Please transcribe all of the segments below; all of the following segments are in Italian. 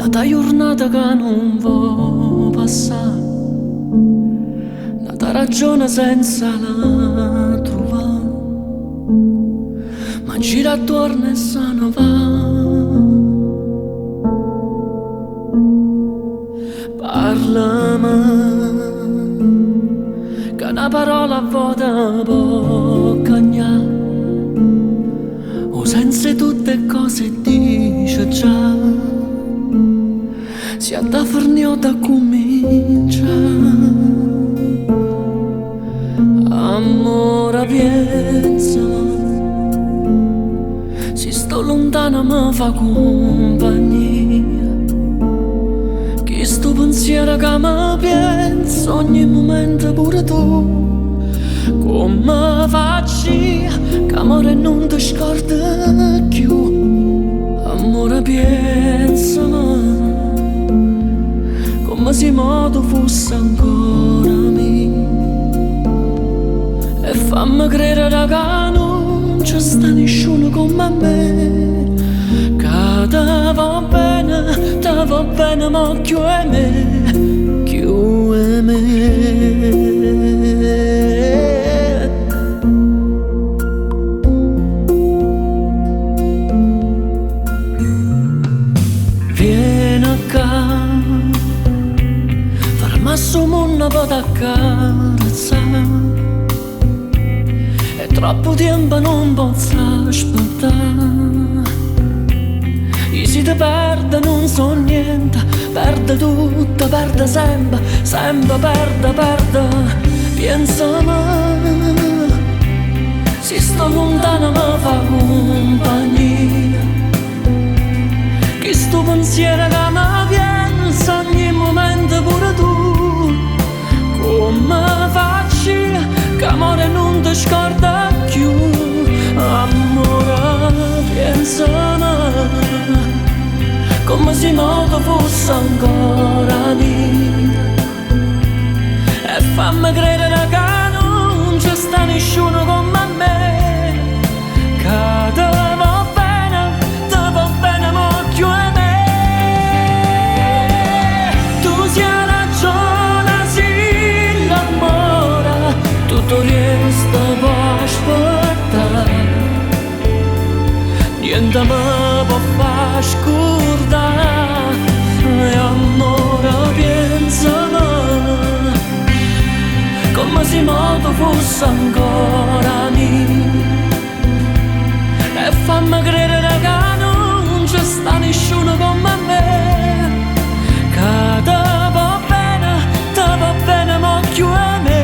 Nata giornata che non può passare, nata ragione senza la trovare, ma gira attorno e se ne va. Parlami, che una parola a volte può cagnare, o senza tutte cose dice già. Si è da farniota comincia. Amore pensa, se sto lontana mi fa compagnia, che sto pensiero che mi pensa ogni momento pure tu. Come facci che amore non ti scorda più. Amore pensa, come se modo fosse ancora mio, e fammi credere che non c'è sta nessuno come me, che te va bene, ma più è me, più è me. Vieni qua, ma sono una poca accarezzare, e troppo tempo non posso aspettare. E se ti perde non so niente, perde tutto, perde sempre, sempre perde. Pensami, se sto lontana mi fa compagnia, che sto pensiero che mi pensa ogni momento pure tu. Come facci che amore non ti scorda più. Amore pensami, come se modo fosse ancora mio, e fammi credere che non c'è sta nessuno come me, che te va bene, ma più è me. Tutto resta può aspettare, niente mi può far scordare. E amore pensami, come se modo fosse ancora mio, e fammi credere che non c'è sta nessuno come me, che te va bene, ma più è me.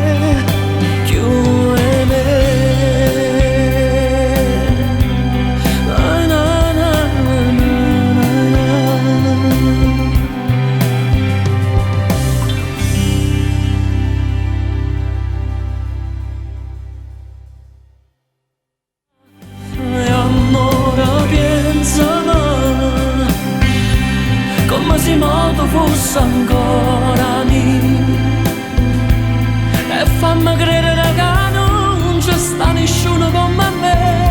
Come se modo fosse ancora mio, e fammi credere che non c'è sta nessuno come me.